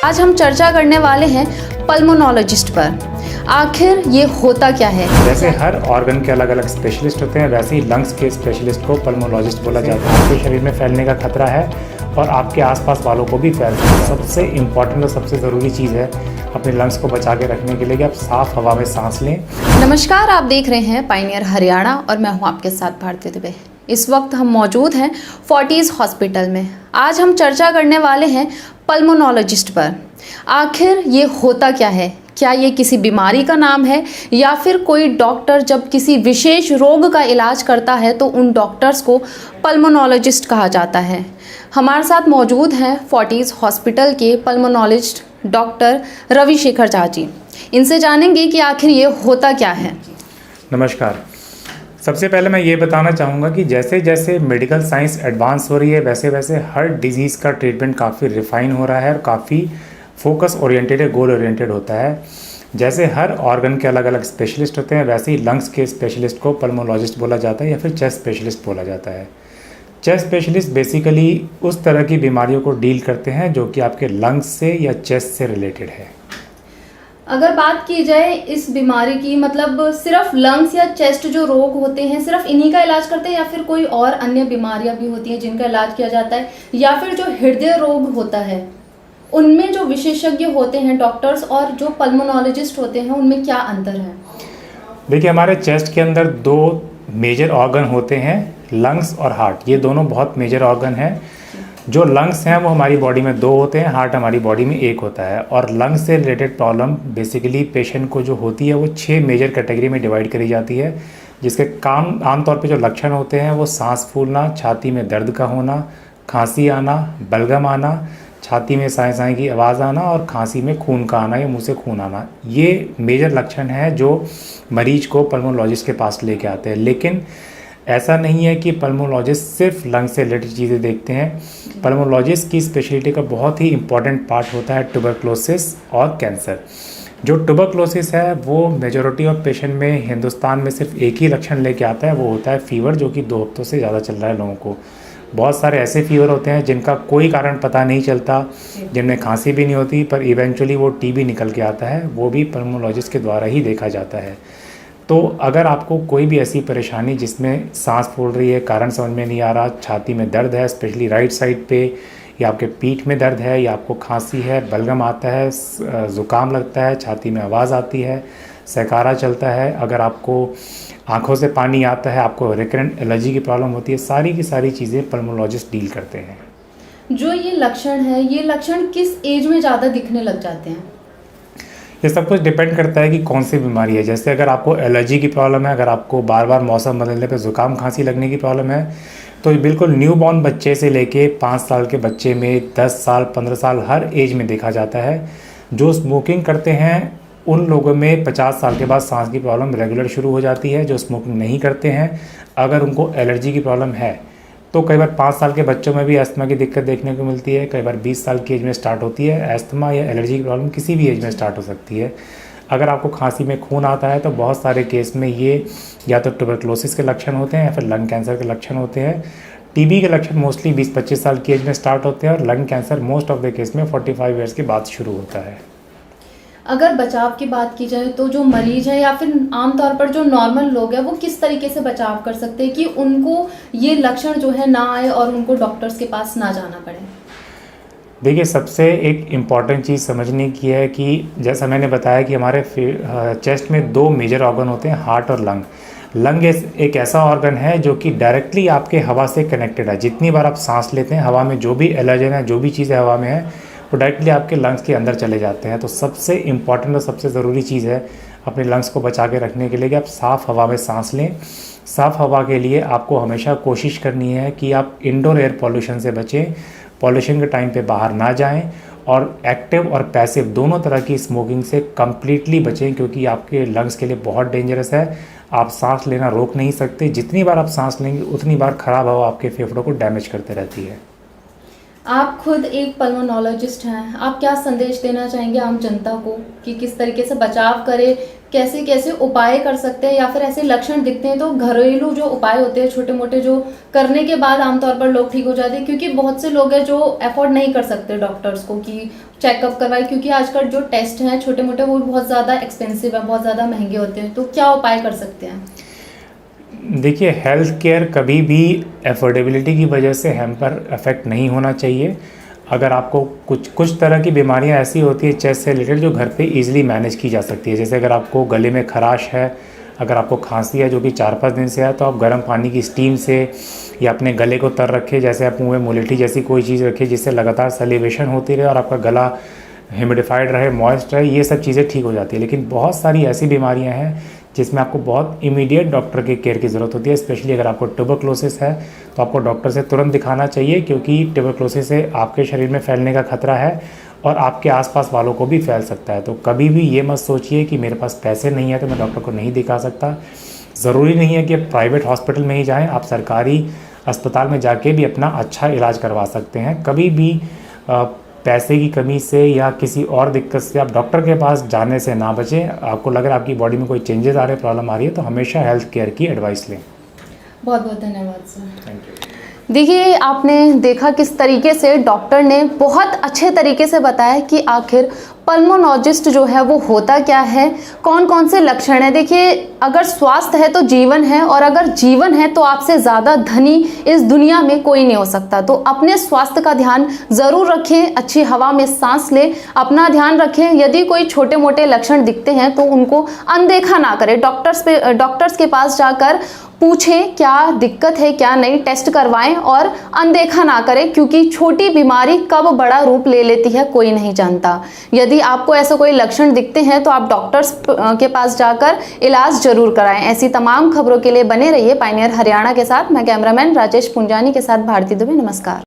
आज हम चर्चा करने वाले हैं पल्मोनोलॉजिस्ट पर। आखिर ये होता क्या है? जैसे हर ऑर्गन के अलग अलग स्पेशलिस्ट होते हैं, वैसे ही लंग्स के स्पेशलिस्ट को पल्मोनोलॉजिस्ट बोला जाता है। आपके शरीर में फैलने का खतरा है और आपके आसपास वालों को भी फैल सकता है। सबसे इम्पॉर्टेंट और सबसे ज़रूरी चीज़ है अपने लंग्स को बचा के रखने के लिए कि आप साफ़ हवा में सांस लें। नमस्कार, आप देख रहे हैं पायनियर हरियाणा और मैं हूं आपके साथ भारती दुबे। इस वक्त हम मौजूद हैं फोर्टिस हॉस्पिटल में। आज हम चर्चा करने वाले हैं पल्मोनोलॉजिस्ट पर। आखिर ये होता क्या है? क्या ये किसी बीमारी का नाम है या फिर कोई डॉक्टर जब किसी विशेष रोग का इलाज करता है तो उन डॉक्टर्स को पल्मोनोलॉजिस्ट कहा जाता है। हमारे साथ मौजूद हैं फोर्टिस हॉस्पिटल के पल्मोनोलॉजिस्ट डॉक्टर रविशेखर झा जी। इनसे जानेंगे कि आखिर ये होता क्या है। नमस्कार। सबसे पहले मैं ये बताना चाहूँगा कि जैसे जैसे मेडिकल साइंस एडवांस हो रही है वैसे वैसे हर डिजीज़ का ट्रीटमेंट काफ़ी रिफ़ाइन हो रहा है और काफ़ी फोकस ओरिएंटेड है, गोल ओरिएंटेड होता है। जैसे हर ऑर्गन के अलग अलग स्पेशलिस्ट होते हैं, वैसे ही लंग्स के स्पेशलिस्ट को पल्मोनोलॉजिस्ट बोला जाता है या फिर चेस्ट स्पेशलिस्ट बोला जाता है। चेस्ट स्पेशलिस्ट बेसिकली उस तरह की बीमारियों को डील करते हैं जो कि आपके लंग्स से या चेस्ट से रिलेटेड है। अगर बात की जाए इस बीमारी की, मतलब सिर्फ लंग्स या चेस्ट जो रोग होते हैं सिर्फ इन्हीं का इलाज करते हैं या फिर कोई और अन्य बीमारियां भी होती हैं जिनका इलाज किया जाता है, या फिर जो हृदय रोग होता है उनमें जो विशेषज्ञ होते हैं डॉक्टर्स और जो पल्मोनोलॉजिस्ट होते हैं उनमें क्या अंतर है? देखिए, हमारे चेस्ट के अंदर दो मेजर ऑर्गन होते हैं, लंग्स और हार्ट। ये दोनों बहुत मेजर ऑर्गन हैं। जो लंग्स हैं वो हमारी बॉडी में दो होते हैं, हार्ट हमारी बॉडी में एक होता है। और लंग्स से रिलेटेड प्रॉब्लम बेसिकली पेशेंट को जो होती है वो 6 मेजर कैटेगरी में डिवाइड करी जाती है, जिसके आमतौर पे जो लक्षण होते हैं वो सांस फूलना, छाती में दर्द का होना, खांसी आना, बलगम आना, छाती में साए साए की आवाज़ आना और खांसी में खून का आना या मुंह से खून आना। ये मेजर लक्षण हैं जो मरीज को पल्मोनोलॉजिस्ट के पास लेके आते हैं। लेकिन ऐसा नहीं है कि पल्मोनोलॉजिस्ट सिर्फ लंग से रिलेटेड चीज़ें देखते हैं। पल्मोनोलॉजिस्ट की स्पेशलिटी का बहुत ही इंपॉर्टेंट पार्ट होता है ट्यूबरक्लोसिस और कैंसर। जो ट्यूबरक्लोसिस है वो मेजॉरिटी ऑफ पेशेंट में हिंदुस्तान में सिर्फ एक ही लक्षण लेके आता है, वो होता है फीवर, जो कि 2 हफ्तों से ज़्यादा चल रहा है लोगों को। बहुत सारे ऐसे फीवर होते हैं जिनका कोई कारण पता नहीं चलता, जिनमें खांसी भी नहीं होती, पर इवेंचुअली वो टीबी निकल के आता है, वो भी पल्मोनोलॉजिस्ट के द्वारा ही देखा जाता है। तो अगर आपको कोई भी ऐसी परेशानी जिसमें सांस फूल रही है, कारण समझ में नहीं आ रहा, छाती में दर्द है स्पेशली राइट साइड पे, या आपके पीठ में दर्द है, या आपको खांसी है, बलगम आता है, ज़ुकाम लगता है, छाती में आवाज़ आती है, सहकारा चलता है, अगर आपको आंखों से पानी आता है, आपको रिकरेंट एलर्जी की प्रॉब्लम होती है, सारी की सारी चीज़ें पल्मोनोलॉजिस्ट डील करते हैं। जो ये लक्षण है, ये लक्षण किस एज में ज़्यादा दिखने लग जाते हैं? ये सब कुछ डिपेंड करता है कि कौन सी बीमारी है। जैसे अगर आपको एलर्जी की प्रॉब्लम है, अगर आपको बार बार मौसम बदलने पे ज़ुकाम खांसी लगने की प्रॉब्लम है, तो बिल्कुल न्यू बॉर्न बच्चे से लेके 5 साल के बच्चे में, 10 साल 15 साल हर एज में देखा जाता है। जो स्मोकिंग करते हैं उन लोगों में 50 साल के बाद सांस की प्रॉब्लम रेगुलर शुरू हो जाती है। जो स्मोकिंग नहीं करते हैं, अगर उनको एलर्जी की प्रॉब्लम है तो कई बार 5 साल के बच्चों में भी अस्थमा की दिक्कत देखने को मिलती है, कई बार 20 साल की एज में स्टार्ट होती है। अस्थमा या एलर्जी की प्रॉब्लम किसी भी एज में स्टार्ट हो सकती है। अगर आपको खांसी में खून आता है तो बहुत सारे केस में ये या तो ट्यूबरक्लोसिस के लक्षण होते हैं या फिर लंग कैंसर के लक्षण होते हैं। टीबी के लक्षण मोस्टली 20-25 साल की एज में स्टार्ट होते हैं और lung cancer most of the case में 45 ईयर्स के बाद शुरू होता है। अगर बचाव की बात की जाए तो जो मरीज है या फिर आमतौर पर जो नॉर्मल लोग हैं वो किस तरीके से बचाव कर सकते हैं कि उनको ये लक्षण जो है ना आए और उनको डॉक्टर्स के पास ना जाना पड़े? देखिए, सबसे एक इम्पॉर्टेंट चीज़ समझने की है कि जैसा मैंने बताया कि हमारे चेस्ट में 2 मेजर ऑर्गन होते हैं, हार्ट और लंग। लंग एक ऐसा ऑर्गन है जो कि डायरेक्टली आपके हवा से कनेक्टेड है। जितनी बार आप सांस लेते हैं, हवा में जो भी एलर्जन है, जो भी चीज़ें हवा में है, वो डायरेक्टली आपके लंग्स के अंदर चले जाते हैं। तो सबसे इम्पॉर्टेंट और सबसे ज़रूरी चीज़ है अपने लंग्स को बचा के रखने के लिए कि आप साफ़ हवा में सांस लें। साफ़ हवा के लिए आपको हमेशा कोशिश करनी है कि आप इंडोर एयर पॉल्यूशन से बचें, पॉल्यूशन के टाइम पे बाहर ना जाएं, और एक्टिव और पैसिव दोनों तरह की स्मोकिंग से कम्प्लीटली बचें, क्योंकि आपके लंग्स के लिए बहुत डेंजरस है। आप सांस लेना रोक नहीं सकते। जितनी बार आप सांस लेंगे उतनी बार ख़राब हवा आपके फेफड़ों को डैमेज करते रहती है। आप खुद एक पल्मोनोलॉजिस्ट हैं, आप क्या संदेश देना चाहेंगे आम जनता को कि किस तरीके से बचाव करे कैसे कैसे उपाय कर सकते हैं, या फिर ऐसे लक्षण दिखते हैं तो घरेलू जो उपाय होते हैं छोटे मोटे जो करने के बाद आमतौर पर लोग ठीक हो जाते हैं, क्योंकि बहुत से लोग हैं जो अफोर्ड नहीं कर सकते डॉक्टर्स को कि चेकअप करवाए, क्योंकि आजकल जो टेस्ट हैं छोटे मोटे वो बहुत ज़्यादा एक्सपेंसिव है, बहुत ज़्यादा महंगे होते हैं। तो क्या उपाय कर सकते हैं? देखिए, हेल्थ केयर कभी भी अफोर्डेबिलिटी की वजह से हम पर अफेक्ट नहीं होना चाहिए। अगर आपको कुछ तरह की बीमारियां ऐसी होती है चेस्ट से रिलेटेड जो घर पे इजीली मैनेज की जा सकती है, जैसे अगर आपको गले में खराश है, अगर आपको खांसी है जो कि 4-5 दिन से है, तो आप गर्म पानी की स्टीम से या अपने गले को तर रखें, जैसे आप मुँह में मुलेठी जैसी कोई चीज़ रखें जिससे लगातार सलिवेशन होती रहे और आपका गला ह्यूमिडिफाइड रहे, मॉइस्ट रहे, ये सब चीज़ें ठीक हो जाती है। लेकिन बहुत सारी ऐसी बीमारियां हैं जिसमें आपको बहुत इमीडिएट डॉक्टर के केयर की ज़रूरत होती है। स्पेशली अगर आपको ट्यूबरक्लोसिस है तो आपको डॉक्टर से तुरंत दिखाना चाहिए, क्योंकि ट्यूबरक्लोसिस से आपके शरीर में फैलने का खतरा है और आपके आसपास वालों को भी फैल सकता है। तो कभी भी ये मत सोचिए कि मेरे पास पैसे नहीं है तो मैं डॉक्टर को नहीं दिखा सकता। ज़रूरी नहीं है कि आप प्राइवेट हॉस्पिटल में ही जाएँ, आप सरकारी अस्पताल में जाके भी अपना अच्छा इलाज करवा सकते हैं। कभी भी पैसे की कमी से या किसी और दिक्कत से आप डॉक्टर के पास जाने से ना बचें। आपको लग रहा है आपकी बॉडी में कोई चेंजेस आ रहे हैं, प्रॉब्लम आ रही है, तो हमेशा हेल्थ केयर की एडवाइस लें। बहुत बहुत धन्यवाद सर। Thank you. देखिए, आपने देखा किस तरीके से डॉक्टर ने बहुत अच्छे तरीके से बताया कि आखिर पल्मोनोलॉजिस्ट जो है वो होता क्या है, कौन कौन से लक्षण है। देखिए, अगर स्वास्थ्य है तो जीवन है, और अगर जीवन है तो आपसे ज़्यादा धनी इस दुनिया में कोई नहीं हो सकता। तो अपने स्वास्थ्य का ध्यान ज़रूर रखें, अच्छी हवा में सांस लें, अपना ध्यान रखें। यदि कोई छोटे मोटे लक्षण दिखते हैं तो उनको अनदेखा ना करें, डॉक्टर्स के पास जाकर पूछें क्या दिक्कत है क्या नहीं, टेस्ट करवाएं और अनदेखा ना करें, क्योंकि छोटी बीमारी कब बड़ा रूप ले लेती है कोई नहीं जानता। यदि आपको ऐसा कोई लक्षण दिखते हैं तो आप डॉक्टर्स के पास जाकर इलाज जरूर कराएं। ऐसी तमाम खबरों के लिए बने रहिए पायनियर हरियाणा के साथ। मैं कैमरामैन राजेश पुंजानी के साथ भारती दुबे। नमस्कार।